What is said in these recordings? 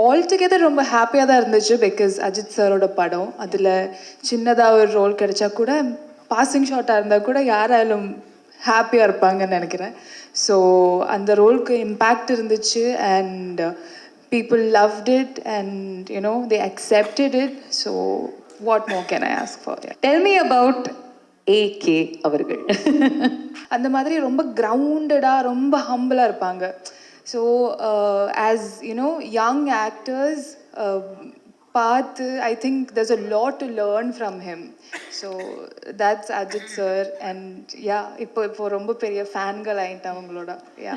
All together ரொம்ப ஹாப்பியாக தான் இருந்துச்சு. பிகாஸ் அஜித் சாரோட படம், அதில் சின்னதாக ஒரு ரோல் கிடைச்சா கூட, பாசிங் ஷாட்டாக இருந்தால் கூட யாராலும் ஹாப்பியாக இருப்பாங்கன்னு நினைக்கிறேன். ஸோ அந்த ரோலுக்கு இம்பேக்ட் இருந்துச்சு. And people loved it, and they accepted it. So what more can I ask for? Yeah. Tell me about AK அவர்கள். அந்த மாதிரி ரொம்ப கிரவுண்டடாக ரொம்ப ஹம்பிளாக இருப்பாங்க. ஸோ ஆஸ் யங் ஆக்டர்ஸ் பார்த்து I think there's a lot to learn from him. So that's Ajith sir. And யா இப்போ ரொம்ப பெரிய ஃபேன்கள் ஆகிட்டேன் அவங்களோட. Yeah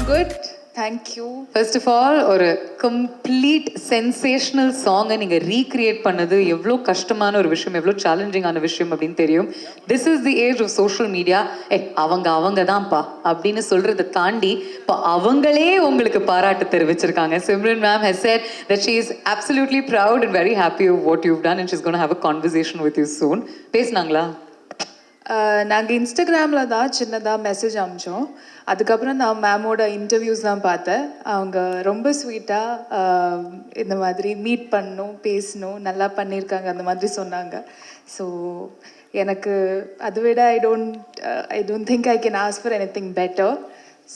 good. Thank you. First of all, ஒரு கம்ப்ளீட் சென்சேஷனல் சாங்கை நீங்கள் ரீக்ரியேட் பண்ணது எவ்வளோ கஷ்டமான ஒரு விஷயம், எவ்வளோ சேலஞ்சிங்கான விஷயம் அப்படின்னு தெரியும். This is the age of social media. அவங்க தான்ப்பா அப்படின்னு சொல்கிறத தாண்டி இப்போ அவங்களே உங்களுக்கு பாராட்டு தெரிவிச்சிருக்காங்க. Simran ma'am has said that she is absolutely proud and very happy of what you've done and she's going to have a conversation with you soon. பேசுனாங்களா? நாங்கள் இன்ஸ்டாகிராமில் தான் சின்னதாக மெசேஜ் அனுப்பிச்சோம். அதுக்கப்புறம் நான் மேமோட இன்டர்வியூஸ் தான் பார்த்தேன். அவங்க ரொம்ப ஸ்வீட்டாக இந்த மாதிரி மீட் பண்ணணும், பேசணும், நல்லா பண்ணியிருக்காங்க அந்த மாதிரி சொன்னாங்க. ஸோ எனக்கு அதை விட I don't think I can ask for anything better.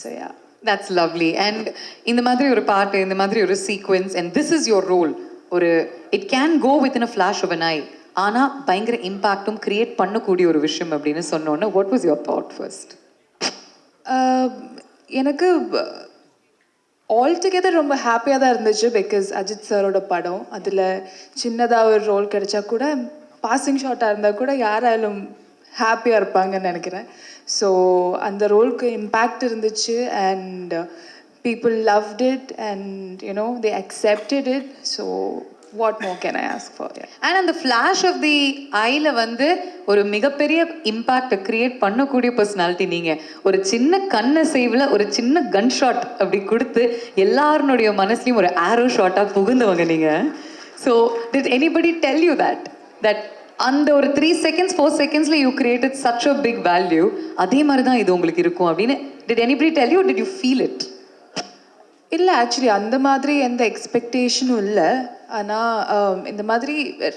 So ya, that's lovely. And இந்த மாதிரி ஒரு பாட்டு, இந்த மாதிரி ஒரு sequence, and this is your role. ஒரு it can go with in a flash of an eye, ஆனால் பயங்கர இம்பேக்டும் கிரியேட் பண்ணக்கூடிய ஒரு விஷயம் அப்படின்னு சொன்னோன்னே what was your thought first? எனக்கு ஆல் டுகெதர் ரொம்ப ஹாப்பியாக தான் இருந்துச்சு. பிகாஸ் அஜித் சாரோட படம், அதில் சின்னதாக ஒரு ரோல் கிடைச்சா கூட, பாசிங் ஷாட்டாக இருந்தால் கூட யாராலும் ஹாப்பியாக இருப்பாங்கன்னு நினைக்கிறேன். ஸோ அந்த ரோலுக்கு இம்பேக்ட் இருந்துச்சு. And people loved it, and they accepted it. So what more can I ask for? Yeah. And அந்த ஃப்ளாஷ் ஆஃப் தி ஐல வந்து ஒரு மிகப்பெரிய இம்பாக்டை கிரியேட் பண்ணக்கூடிய பர்சனாலிட்டி நீங்கள். ஒரு சின்ன கண்ணசைவில் ஒரு சின்ன கன் ஷாட் அப்படி கொடுத்து எல்லாருடைய மனசுலையும் ஒரு ஆரோ ஷாட்டாக புகுந்தவங்க நீங்கள். So did anybody tell you that அந்த ஒரு 3 seconds 4 secondsல you created such a big value, அதே மாதிரி தான் இது உங்களுக்கு இருக்கும் அப்படின்னு did anybody tell you? Did you feel it? இல்லை, ஆக்சுவலி அந்த மாதிரி எந்த எக்ஸ்பெக்டேஷனும் இல்லை. ஆனால் இந்த மாதிரி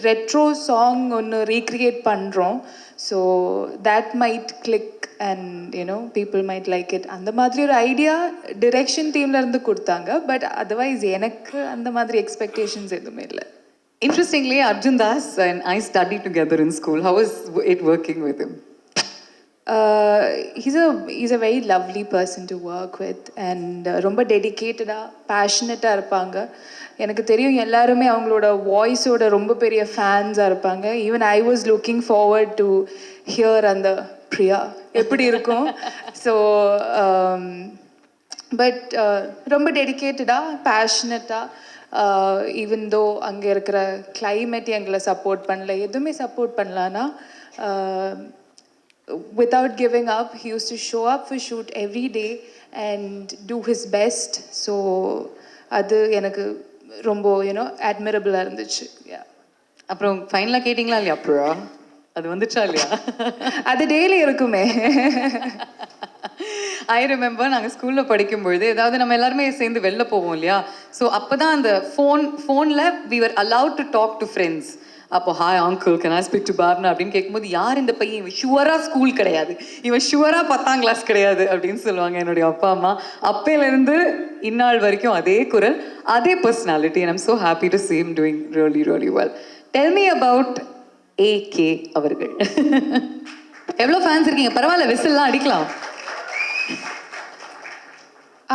ரெட்ரோ சாங் ஒன்று ரீக்ரியேட் பண்ணுறோம். So that might click and people might like it. அந்த மாதிரி ஒரு ஐடியா டிரெக்ஷன் டீம்லேருந்து கொடுத்தாங்க. பட் அதர்வைஸ் எனக்கு அந்த மாதிரி எக்ஸ்பெக்டேஷன்ஸ் எதுவுமே இல்லை. Interestingly, Arjun Das and I studied together in school. How was it working with him? He's a very lovely person to work with, and ரொம்ப டெடிக்கேட்டடாக பேஷனட்டாக இருப்பாங்க. எனக்கு தெரியும் எல்லாருமே அவங்களோட வாய்ஸோட ரொம்ப பெரிய ஃபேன்ஸாக இருப்பாங்க. Even I was looking forward to hear அந்த பிரியா எப்படி இருக்கும். ஸோ பட் ரொம்ப டெடிக்கேட்டடாக பேஷனட்டாக, ஈவன் தோ அங்கே இருக்கிற கிளைமேட் எங்களை சப்போர்ட் பண்ணல, எதுவுமே சப்போர்ட் பண்ணலான்னா, without giving up, he used to show up for shoot every day and do his best. So அது எனக்கு ரொம்ப admirable இருந்துச்சு. அப்புறம் ஃபைனலாக கேட்டிங்களா இல்லையா? அப்புறம் அது வந்துச்சா இல்லையா? அது டெய்லி இருக்குமே. ஐ ரிமெம்பர் நாங்கள் ஸ்கூலில் படிக்கும்பொழுது ஏதாவது நம்ம எல்லாருமே சேர்ந்து வெளில போவோம் இல்லையா? ஸோ அப்போ தான் அந்த ஃபோனில் we were allowed to talk to friends. அப்போ hi uncle can I speak to Barna அப்படின்னு கேட்கும்போது, யார் இந்த பையன், இவன் ஷுவராக ஸ்கூல் கிடையாது, இவன் ஷுவராக 10ஆம் கிளாஸ் கிடையாது அப்படின்னு சொல்லுவாங்க என்னுடைய அப்பா அம்மா. அப்போலேருந்து இந்நாள் வரைக்கும் அதே குரல், அதே personality. and I'm so happy to see him doing really really well. Tell me about AK அவர்கள். எவ்வளோ ஃபேன்ஸ் இருக்கீங்க? பரவாயில்ல, விசில்லாம் அடிக்கலாம்.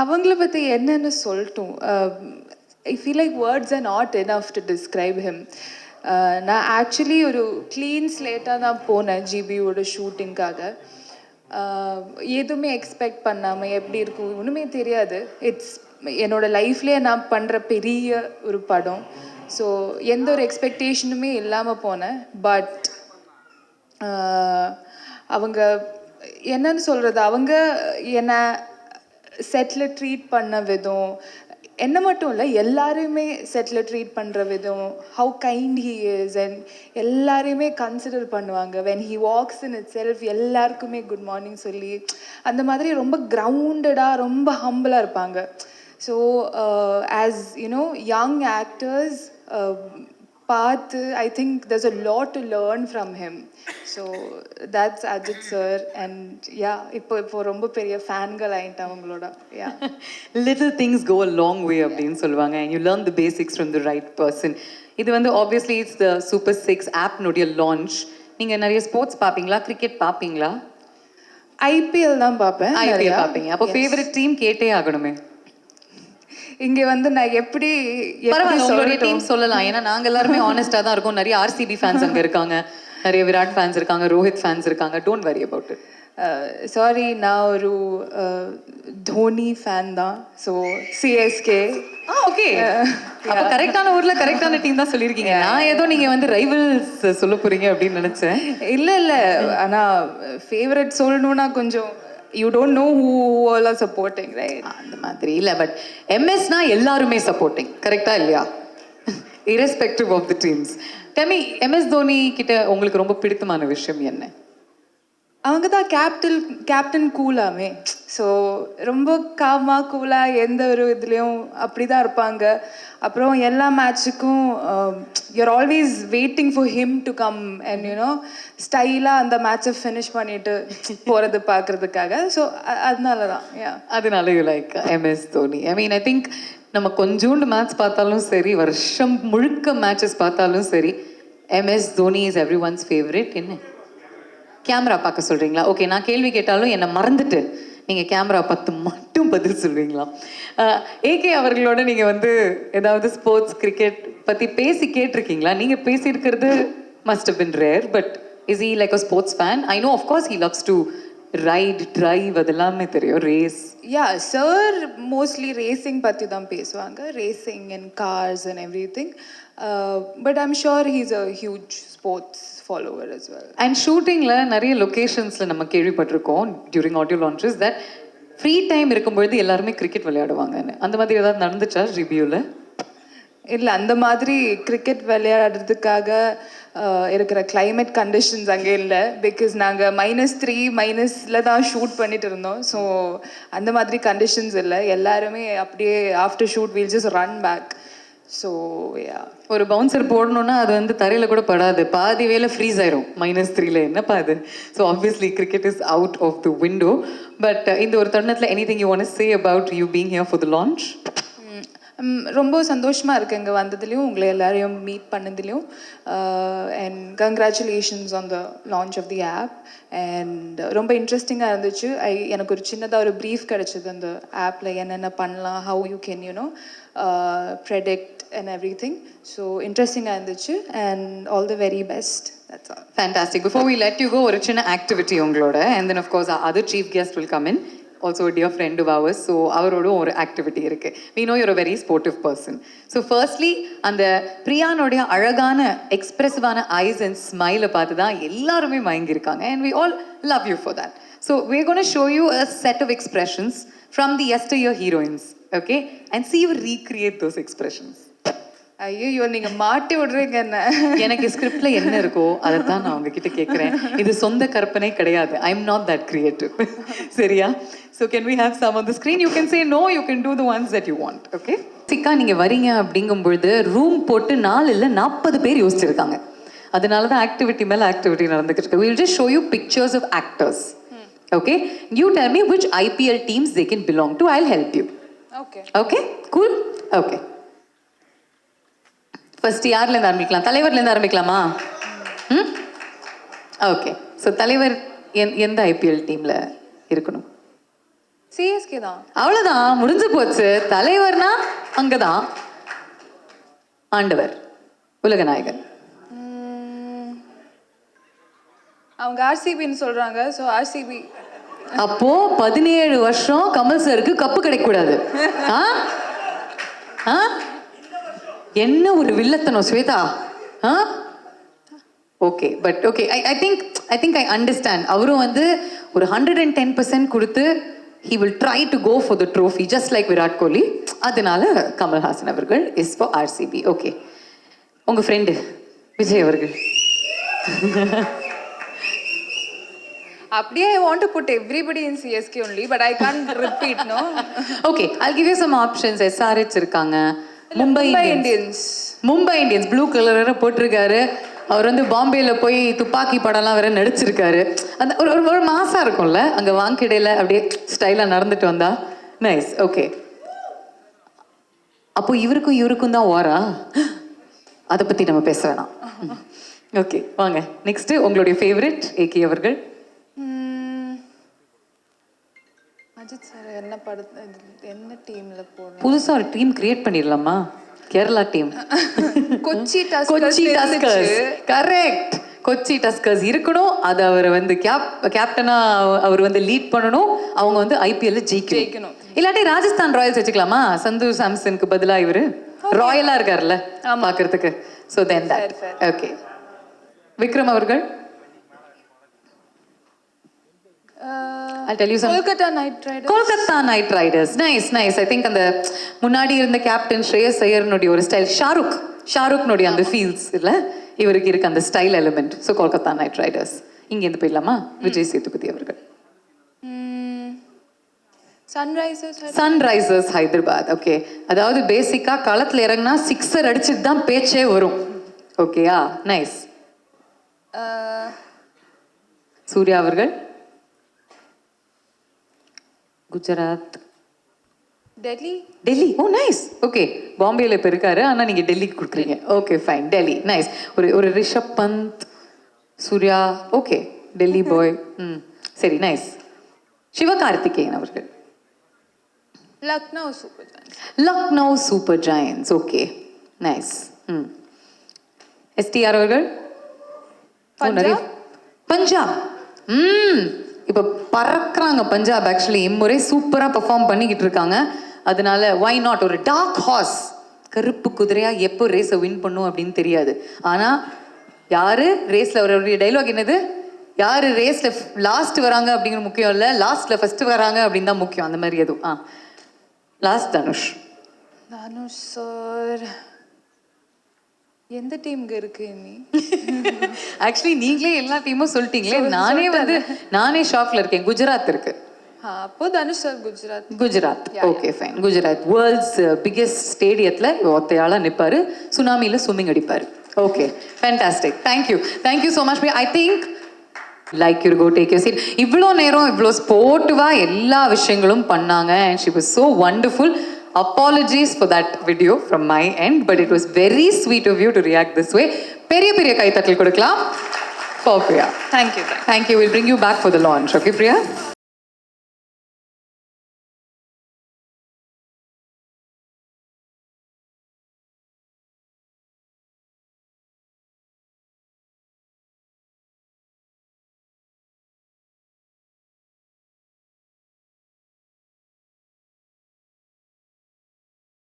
அவங்கள பற்றி என்னன்னு சொல்லட்டும். I feel like words R not enough to describe him. நான் ஆக்சுவலி ஒரு க்ளீன் ஸ்லேட்டாக தான் போனேன் ஜிபியோட ஷூட்டிங்காக. எதுவுமே எக்ஸ்பெக்ட் பண்ணாமல் எப்படி இருக்கும் ஒன்றுமே தெரியாது. இட்ஸ் என்னோடய லைஃப்லேயே நான் பண்ணுற பெரிய ஒரு படம். ஸோ எந்த ஒரு எக்ஸ்பெக்டேஷனுமே இல்லாமல் போனேன். பட் அவங்க என்னன்னு சொல்கிறது, அவங்க என்னை செட்டில் ட்ரீட் பண்ண விதம், என்ன மட்டும் இல்லை எல்லாரையுமே செட்டில் ட்ரீட் பண்ணுற விதம், how kind he is, and எல்லாரையுமே கன்சிடர் பண்ணுவாங்க. When he walks in itself எல்லாருக்குமே குட் மார்னிங் சொல்லி அந்த மாதிரி ரொம்ப கிரவுண்டடாக ரொம்ப ஹம்பிளாக இருப்பாங்க. So as you know young actors பார்த்து I think there's a lot to learn from him. So that's Ajith sir. And யா இப்போ ரொம்ப பெரிய ஃபேன்கள் ஆகிட்டேன் அவங்களோட. Ya little things go a long way அப்படின்னு சொல்லுவாங்க. And you learn the basics from the right person. இது வந்து ஆப்வியஸ்லி இட்ஸ் த சூப்பர் 6 ஆப்னுடைய லான்ச். நீங்கள் நிறைய ஸ்போர்ட்ஸ் பார்ப்பீங்களா? கிரிக்கெட் பார்ப்பீங்களா? ஐபிஎல் தான் பார்ப்பேன். ஐபிஎல் பார்ப்பீங்க. அப்போ ஃபேவரட் டீம் கேட்டே ஆகணுமே. இங்கே வந்து நான் எப்படி பரவாயில்ல, உங்களுடைய டீம் சொல்லலாம். ஏன்னா நாங்கள் எல்லாருமே ஆனஸ்டாக தான் இருக்கோம். நிறைய ஆர்சிபி ஃபேன்ஸ் அங்கே இருக்காங்க, நிறைய விராட் ஃபேன்ஸ் இருக்காங்க, ரோஹித் ஃபேன்ஸ் இருக்காங்க. Don't worry about it. Sorry, நான் ஒரு தோனி ஃபேன் தான். So CSK. ஓகே, அப்போ கரெக்டான ஊர்ல கரெக்டான டீம் தான் சொல்லியிருக்கீங்க. நான் ஏதோ நீங்க வந்து ரைவல்ஸ் சொல்ல போறீங்க அப்படின்னு நினைச்சேன். இல்லை ஆனால் ஃபேவரட் சொல்லணும்னா கொஞ்சம் you don't know who all are supporting, right? அந்த மாதிரி இல்லை, பட் எம்எஸ்னா எல்லாருமே சப்போர்ட்டிங், கரெக்டா இல்லையா? Irrespective of the teams. டெமி, எம்எஸ் தோனி கிட்ட உங்களுக்கு ரொம்ப பிடித்தமான விஷயம் என்ன? அவங்க தான் கேப்டன் கூலாமே. ஸோ ரொம்ப காமாக கூலாக எந்த ஒரு இதுலேயும் அப்படி தான் இருப்பாங்க. அப்புறம் எல்லா மேட்ச்சுக்கும் you are always waiting for him to come and you know ஸ்டைலாக அந்த மேட்ச்சை ஃபினிஷ் பண்ணிட்டு போகிறது பார்க்குறதுக்காக. ஸோ அதனால தான். அதனால you like MS Dhoni. I mean, I think நம்ம கொஞ்சோண்டு மேட்ச் பார்த்தாலும் சரி, வருஷம் முழுக்க மேட்சஸ் பார்த்தாலும் சரி, MS Dhoni is every once favourite. என்ன கேமரா பார்க்க சொல்கிறீங்களா? ஓகே, நான் கேள்வி கேட்டாலும் என்னை மறந்துட்டு நீங்கள் கேமரா பார்த்து மட்டும் பதில் சொல்வீங்களா? ஏகே அவர்களோட நீங்கள் வந்து ஏதாவது ஸ்போர்ட்ஸ் கிரிக்கெட் பற்றி பேசி கேட்டிருக்கீங்களா? நீங்கள் பேசியிருக்கிறது must have been rare, but is he like a sports fan? I know of course he loves to ride, drive, அதெல்லாமே தெரியும், ரேஸ். சார் மோஸ்ட்லி ரேசிங் பற்றி தான் பேசுவாங்க, racing and cars and everything. But I'm sure he's a huge sports follower as well. And ஷூட்டிங்கில் நிறைய லொக்கேஷன்ஸில் நம்ம கேள்விப்பட்டிருக்கோம் during audio launches that free time இருக்கும்பொழுது எல்லாருமே கிரிக்கெட் விளையாடுவாங்கன்னு. அந்த மாதிரி ஏதாவது நடந்துச்சா ரிவ்யூவில்? இல்லை, அந்த மாதிரி கிரிக்கெட் விளையாடுறதுக்காக இருக்கிற கிளைமேட் கண்டிஷன்ஸ் அங்கே இல்லை. பிகாஸ் நாங்கள் -3 தான் ஷூட் பண்ணிட்டு இருந்தோம். ஸோ அந்த மாதிரி கண்டிஷன்ஸ் இல்லை. எல்லாருமே அப்படியே after shoot we'll just run back. So ஒரு பவுன்சர் போடணுன்னா அது வந்து தரையில் கூட படாது, பாதி வேலை ஃப்ரீஸ் ஆயிரும் -3. என்னப்பா அது? So obviously cricket is out of the window. But இந்த ஒரு தருணத்தில் anything you want to say about you being here for the launch? ரொம்ப சந்தோஷமாக இருக்குது இங்கே வந்ததுலேயும், உங்களை எல்லாரையும் மீட் பண்ணதுலேயும். And congratulations on the launch of the app. And ரொம்ப இன்ட்ரெஸ்டிங்காக இருந்துச்சு. எனக்கு ஒரு சின்னதாக ஒரு ப்ரீஃப் கிடச்சிது அந்த ஆப்பில் என்னென்ன பண்ணலாம், how you can you know predict and everything. So இன்ட்ரெஸ்டிங்காக இருந்துச்சு. And all the very best. That's all. Fantastic. Before we let you go, ஒரு சின்ன ஆக்டிவிட்டி உங்களோட. And then of course other chief guest will come in, also a dear friend of ours. So அவரோடும் ஒரு activity இருக்குது. we know you're a very sportive person. So firstly அந்த பிரியானுடைய அழகான எக்ஸ்பிரசிவான ice and ஸ்மைலை பார்த்து தான் எல்லாருமே மயங்கியிருக்காங்க. and we all love you for that. So we're going to show you a set of expressions from the yesteryear heroines, okay? And see you recreate those expressions. ஐயோ, நீங்கள் மாட்டி விடுறீங்க என்ன. எனக்கு ஸ்கிரிப்டில் என்ன இருக்கோ அதை தான் நான் உங்ககிட்ட கேட்குறேன். இது சொந்த கற்பனை கிடையாது. I am not that creative. சரியா? So can we have some on the screen? You can say no, you can do the ones that you want. Okay, சிக்கா நீங்கள் வரீங்க அப்படிங்கும்பொழுது ரூம் போட்டு 4 இல்லை 40 பேர் யோசிச்சிருக்காங்க. அதனால தான் ஆக்டிவிட்டி மேலே ஆக்டிவிட்டி நடந்துக்கிட்டு இருக்கு. We'll just show you pictures of actors. Okay? You tell me which IPL teams they can belong to. I'll help you. Okay. Okay? Cool? Okay. First யார்லேருந்து ஆரம்பிக்கலாம்? தலைவர்லேருந்து ஆரம்பிக்கலாமா? ஓகே. ஸோ தலைவர் எந்த ஐபிஎல் டீமில் இருக்கணும்? சிஎஸ்கே தான். அவ்வளோதான், முடிஞ்சு போச்சு. தலைவர்னா அங்கே தான். ஆண்டவர், உலகநாயகன். அவங்க ஆர்சிபின்னு சொல்கிறாங்க. So RCB. அப்போ 17 வருஷம் கமல் சருக்கு கப்பு கிடைக்கக்கூடாது. ஆ ஆ என்ன ஒரு வில்லத்தனம் ஸ்வேதா ஆ okay but okay I understand. அவரும் வந்து ஒரு 110% கொடுத்து he will try to go for the trophy just like Virat Kohli. அதனால கமல்ஹாசன் அவர்கள் இஸ் ஃபார் ஆர்சிபி. ஓகே, உங்க ஃப்ரெண்டு விஜய் அவர்கள். அப்படியே I want to put everybody in CSK only, but I can't repeat, no? Okay, I'll give you some options. SRH இருக்காங்க, Mumbai Indians. Mumbai Indians blue colour போட்டிருக்காரு. அவர் வந்து பாம்பேல போய் துப்பாக்கி படம்லாம் வேற நடிச்சிருக்காரு. அந்த ஒரு ஒரு மாசா இருக்கும்ல அங்க வாங்கிடையில அப்படியே ஸ்டைலா நடந்துட்டு வந்தா நைஸ். ஓகே, அப்போ இவருக்கும் தான் ஓரா, அதை பத்தி நம்ம பேச வேணாம். ஓகே, வாங்க நெக்ஸ்ட் உங்களுடைய ஃபேவரட் ஏகே அவர்கள். அஜித் சார் என்ன டீம்ல போறோம்? புதுசா ஒரு டீம் கிரியேட் பண்ணிடலாமா? Kerala team, Kochi Kochi tuskers. Correct, Kochi tuskers இருக்கணும். அது அவர் வந்து கேப்டனா அவர் வந்து லீட் பண்ணணும். அவங்க வந்து ஐபிஎல்ல ஜெயிக்கணும். இல்லாட்டி ராஜஸ்தான் ராயல்ஸ் வச்சுக்கலாமா? சந்து சாம்சனுக்கு பதிலா இவரு ராயலா இருக்காருல்ல பாக்குறதுக்கு. So then that. Okay, Vikram அவர்கள். I'll tell you some. Kolkata Knight Riders. Kolkata Knight Riders. Nice. I think அந்த முன்னாடி இருந்த கேப்டன் ஸ்ரேயஸ் ஐயர்னுடைய ஒரு ஸ்டைல், ஷாருக்னுடைய அந்த ஃபீல்ஸ் இல்ல இவருக்கு இருக்கு அந்த style element. So Kolkata night Riders. இங்க இருந்து போயிடலாமா? விஜய் சேதுபதி அவர்கள். சன்ரைசர்ஸ் ஹைதராபாத். ஓகே, அதாவது பேசிக்கா களத்துல இறங்கினா சிக்ஸர் அடிச்சுட்டு தான் பேச்சே வரும். ஓகேயா, நைஸ். சூர்யா அவர்கள். குஜராத், டெல்லி. ஓ நைஸ். ஓகே, பாம்பேல இப்போ இருக்காரு, ஆனா நீங்க டெல்லிக்கு கொடுக்குறீங்க. Okay fine, Delhi. நைஸ். ஒரு ரிஷப் பந்த், சூர்யா. ஓகே, டெல்லி பாய். சரி, நைஸ். சிவகார்த்திகேயன் அவர்கள். Lucknow super ஜாயன்ஸ். Okay, nice. STR அவர்கள். பஞ்சாப். இப்போ பறக்குறாங்க பஞ்சாப். ஆக்சுவலி இம்முறை சூப்பரா பெர்ஃபார்ம் பண்ணிக்கிட்டு இருக்காங்க. அதனால வை நாட் ஒரு டார்க் ஹார்ஸ், கருப்பு குதிரையா எப்போ ரேஸை வின் பண்ணும் அப்படின்னு தெரியாது. ஆனா யாரு ரேஸ்ல அவருடைய டைலாக் என்னது, யாரு ரேஸ்ல லாஸ்ட் வராங்க அப்படிங்கிற முக்கியம் இல்ல, லாஸ்ட்ல ஃபர்ஸ்ட் வராங்க அப்படின்னு தான் முக்கியம். அந்த மாதிரி எதுவும் லாஸ்ட் தனுஷ் சார் எந்த டீம்க்கு இருக்கு நீ? ஆக்சுவலி நீங்களே எல்லா டீமும் சொல்லிட்டீங்களே. நானே ஷாக்ல இருக்கேன். குஜராத் இருக்கு. அப்போ Dhanush sir Gujarat. Okay fine. Gujarat world's biggest ஸ்டேடியத்துல ஒத்தையாளா நிப்பாரு, சுனாமில ஸ்விம்மிங் அடிப்பாரு. Okay, fantastic. Thank you so much. I think like you go take your seat. இவ்வளோ நேரம் இவ்வளோ ஸ்போர்ட்டிவா எல்லா விஷயங்களும் பண்ணாங்க. And she was so wonderful. Apologies for that video from my end, but it was very sweet of you to react this way. பெரிய கைத்தட்டல் கொடுக்கலாம் for Priya. Thank you. We'll bring you back for the launch. Okay, Priya?